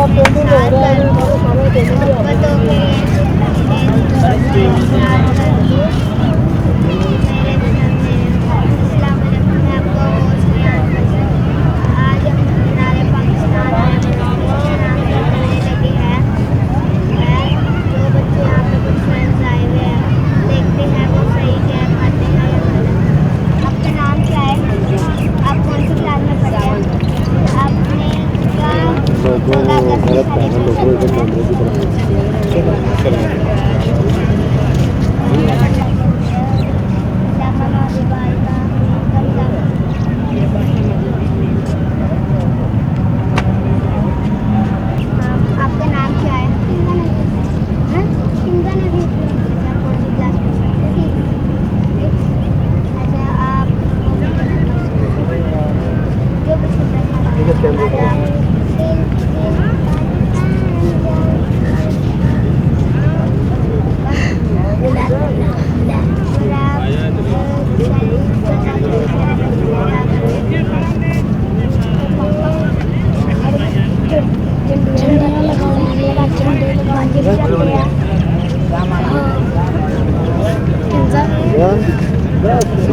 मोहब्बतों के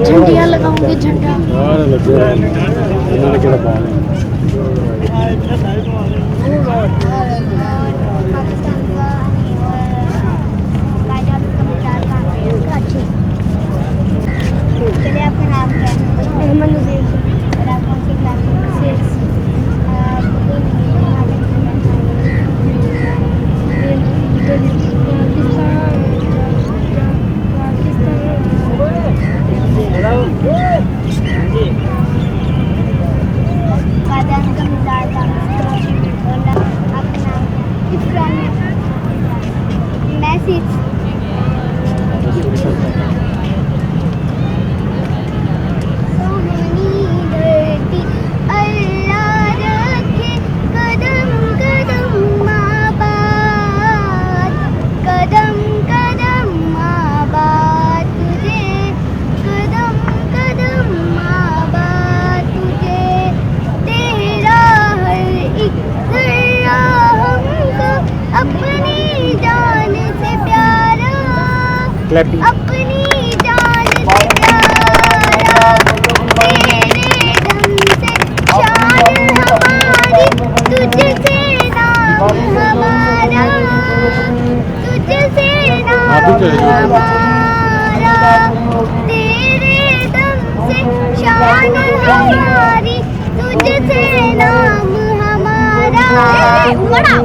झंडियाँ लगाऊंगी झंडा चलिए आपका नाम क्या है? अहमद नज़ीर और आप कौन सी क्लास में? अपनी जान से प्यारा तेरे दम से शान हमारी तुझसे नाम हमारा तुझसे नाम हमारा तेरे दम से शान हमारी तुझसे नाम हमारा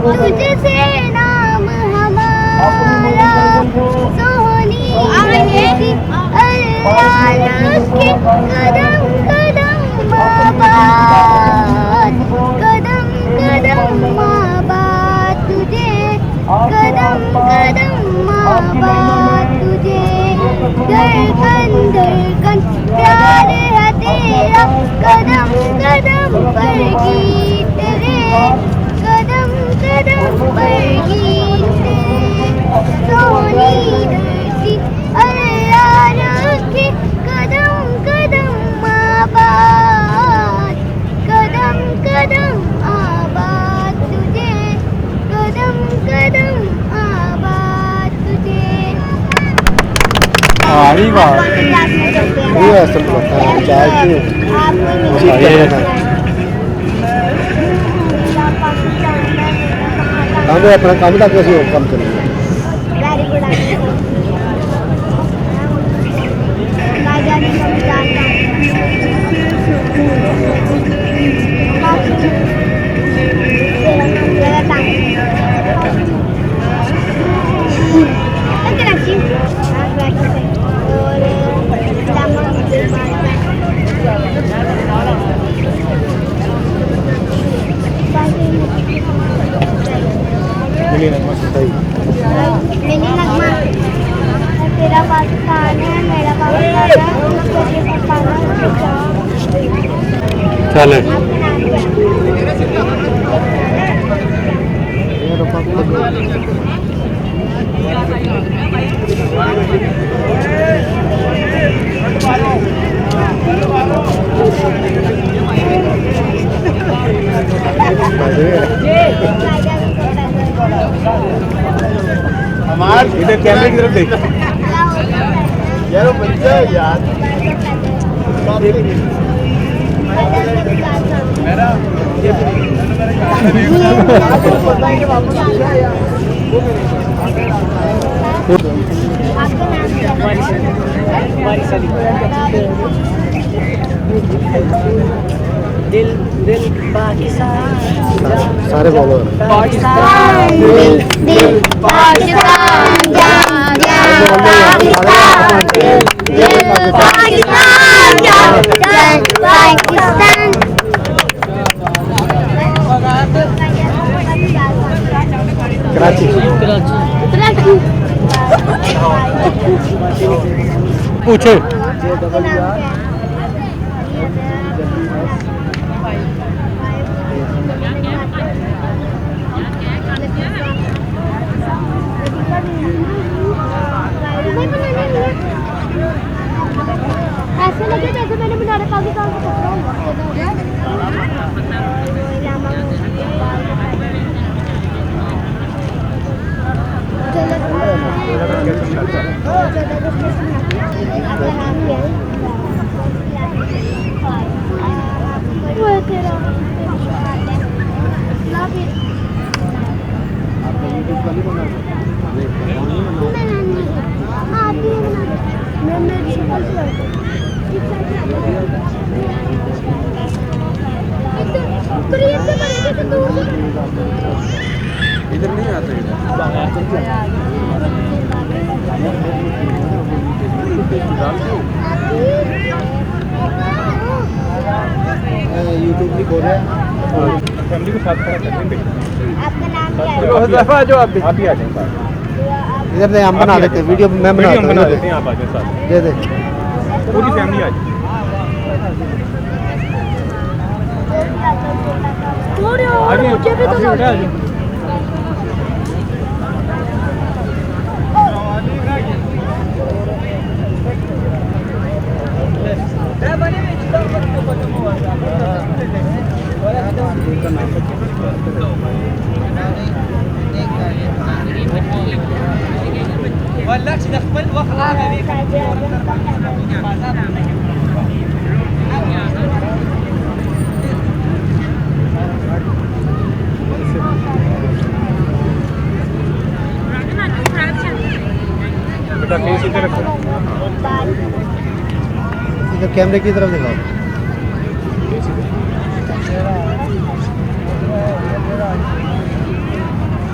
तुझसे नाम हमारा अल्लाह के कदम कदम आबाद कदम कदम आबाद तुझे कदम कदम आबाद तुझे धड़कन धड़कन प्यार है तेरा कदम कदम पर गीत रे कदम कदम पर गीत रे सोनी धरती अल्लाह रखे कदम कदम आबाद कदम कदम आबाद तुझे कदम कदम आबाद तुझे। अरे वाह ये सब चाय की हमें अपना काम था कैसे काम करेंगे वेरी गुड तेरा पाकिस्तान है मेरा पाकिस्तान है चले ये कैमरे की तरफ देख यार वो बच्चा है यार मेरा दिल दिल पाकिस्तान सारे बोलो पाकिस्तान दिल दिल पाकिस्तान जान जान पाकिस्तान दिल पाकिस्तान जान जान पाकिस्तान कराची पूछे ऐसे लगे जैसे मैंने मीनार पाकिस्तान से पकड़ा हुआ इधर नहीं आता यूट्यूब भी खोल रहे हैं फैमिली के साथ खड़ा करते हैं आपका नाम क्या है? दफा जो आप भी आ जाए इधर से हम बना देते हैं वीडियो मैं बना देते हैं आप आ जाए साथ दे दे पूरी फैमिली आ जाए मुझे भी तो बेटा फेस इधर रखो इधर कैमरे की तरफ दिखाओ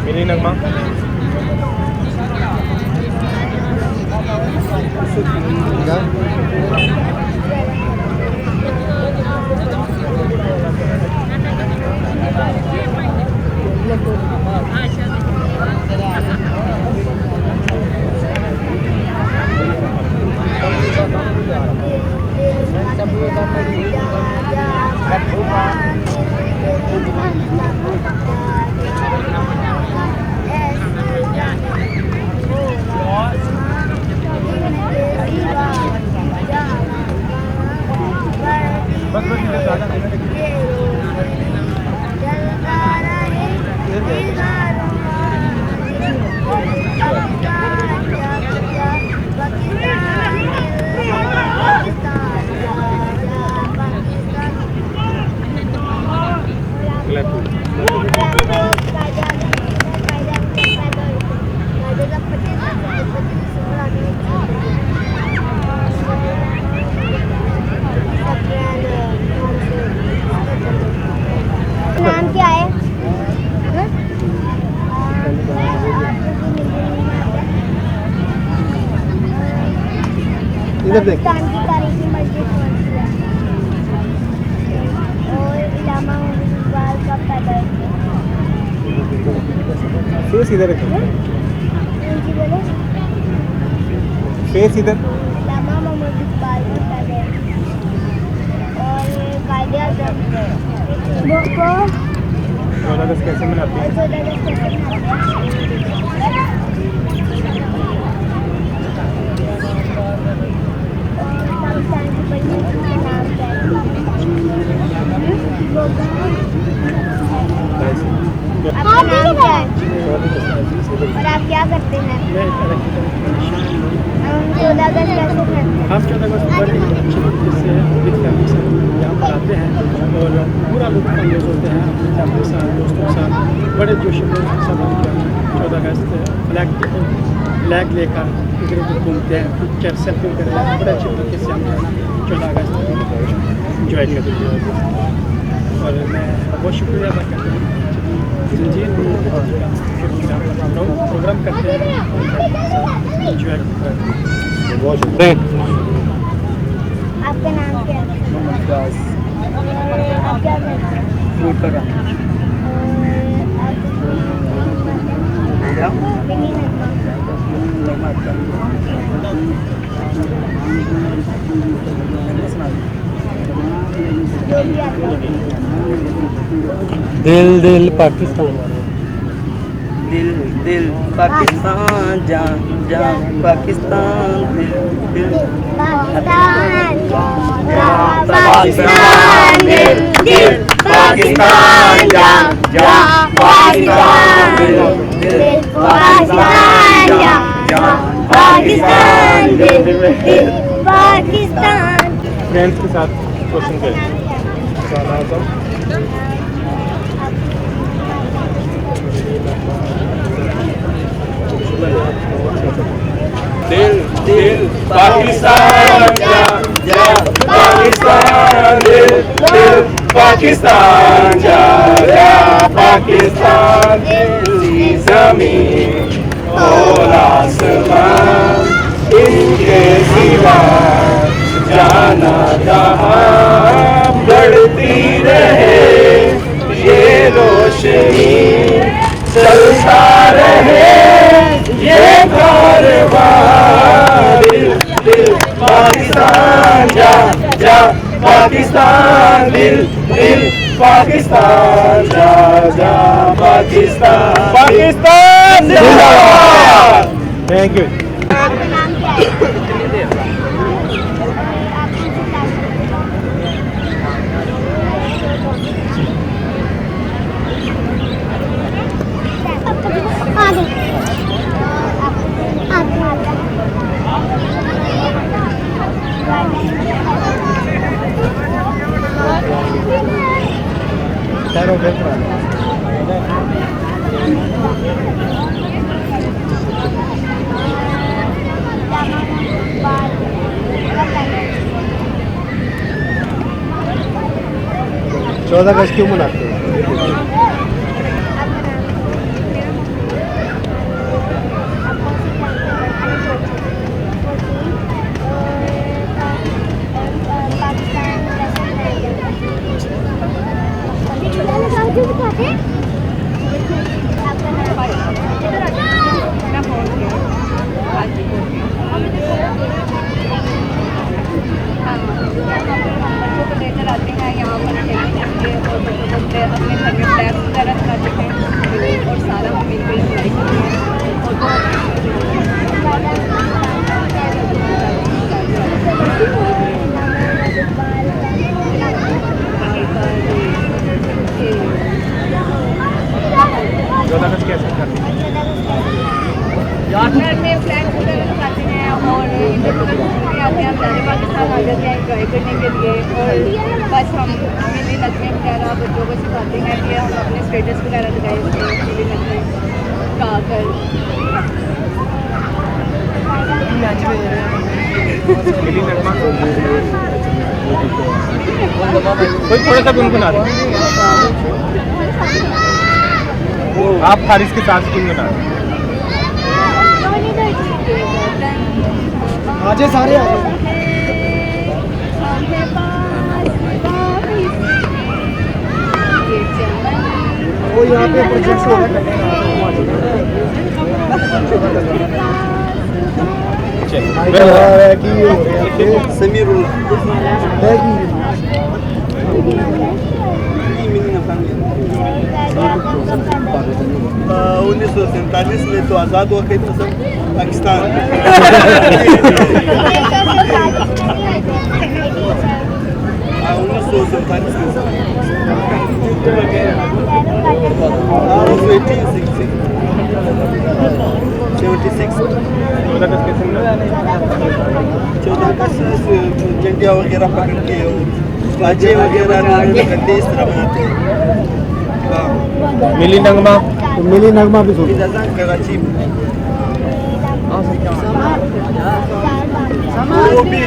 मिली नगमा नाम क्या है? इधर देख पाकिस्तान की तारीखी मस्जिद कौन सी है? और इलामा मोहम्मद इकबाल कब पैदा हुए? फेस इधर रखो कौन सी बोले? फेस इधर इलामा मोहम्मद इकबाल कब पैदा हुए? और कायदे आज़म वो 14 अगस्त कैसे मनाते हैं 14 अगस्त कैसे मनाते हैं? पाकिस्तान की बड़ी मस्जिद का नाम क्या है? आपका नाम क्या है? और आप क्या करते हैं? हम 14 अगस्त बड़े ही अच्छे तरीके से विद फैमिली से यहाँ पर आते हैं और पूरा लुत्फ अंदोज़ होते हैं अपने फैमिली के साथ, दोस्तों के साथ, बड़े जोश खरोश के साथ हम 14 अगस्त फ्लैग लेकर इधर उधर घूमते हैं, पिक्चर सेल्फी करते हैं, बड़े अच्छे तरीके से हम 14 अगस्त इंजॉय करते हैं। और मैं बहुत शुक्रिया अदा करता हूँ जंजीर प्रोग्राम करते हैं, इंजॉय करते हैं। बहुत शुक्रिया। आपका नाम क्या है? आप क्या करते हैं? फ्रूट का काम। जो भी आता है दिल दिल पाकिस्तान। दिल दिल पाकिस्तान जान जान पाकिस्तान दिल दिल पाकिस्तान पाकिस्तान दिल दिल पाकिस्तान जान जान पाकिस्तान दिल दिल पाकिस्तान जान जान पाकिस्तान दिल दिल पाकिस्तान। फ्रेंड्स के साथ क्वेश्चन करें। दिल दिल पाकिस्तान जा जा पाकिस्तान दिल दिल पाकिस्तान जा जा पाकिस्तान दिल ज़मीन और आसमान इनके सिवा जाना जहाँ बढ़ती रहे ये रोशनी चलता रहे ये कारवां दिल दिल पाकिस्तान जा जा पाकिस्तान दिल दिल पाकिस्तान जा जा पाकिस्तान पाकिस्तान जिंदाबाद। Thank you. आपका नाम क्या है? चौदह अगस्त क्यों मनाते हैं? लेकर आते हैं यहाँ पर खेलने के लिए और बच्चों को अपने घर में फ्लैग्स वगैरह लगाते हैं और सारा हम मिलकर इंजॉय करते हैं घर में फ्लैग्स वगैरह लगाते हैं और इधर उधर घूमने आते हैं, जाने पाकिस्तान आ जाते हैं इंजॉय करने के लिए। और बस हम मिली नगमें वगैरह बच्चों को सिखाते हैं कि हम अपने स्टेटस वगैरह लगाए मिली नगमें गाकर। कोई थोड़ा सा गुनगुना दो। आप फारिस के साथ गुनगुना दो। आजे सारे आ जाओ। वो यहाँ पे प्रोजेक्ट हो रहा है समीरुल्लाह 1947 में तो आज़ाद हुआ कहीं तो सब पाकिस्तान 1947 में 26 14 अगस्त झंडिया वगैरह पकड़ के और बाजे वगैरह कंधे इस तरह बनाते हैं। मिली नगमा भी सुन कराची में वो भी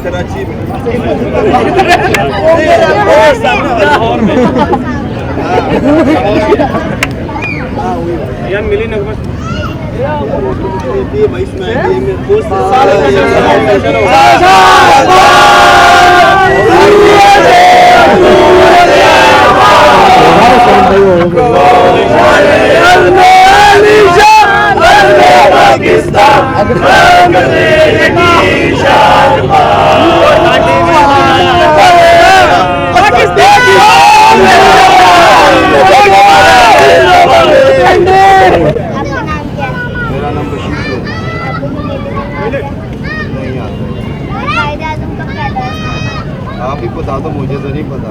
कराची में यार मिली नगमा ये भाई इसमें ये दोस्त मेरा नाम बशीर है। नहीं आता आप ही बता दो, मुझे तो नहीं पता।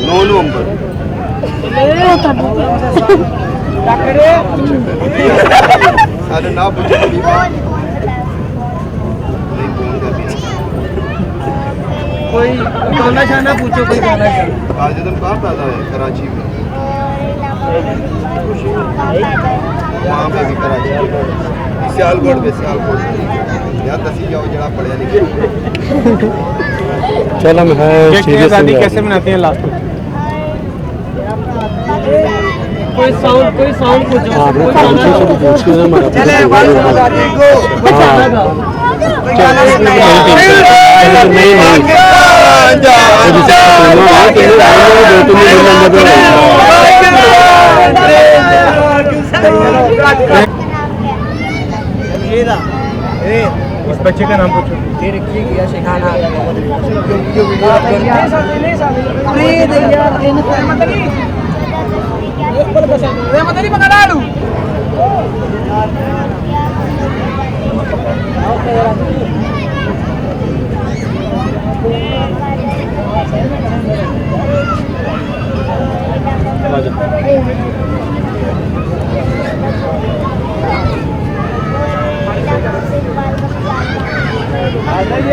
9 नवंबर अरे ना पूछो नहीं फोन कर दिया। कोई गाना शाना पूछो, कोई गाना शाना। आज तुम कहाँ पैदा है? कराची में। वहाँ पे भी कराची में सियालकोट पे यहाँ दसी जाओ जरा पढ़िया लिखे। चलो है शादी कैसे मनाते हैं लास्ट में? कोई साउंड पूछो। उस बच्चे का नाम पूछो।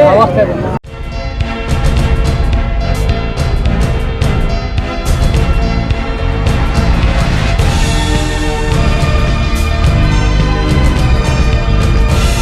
Awas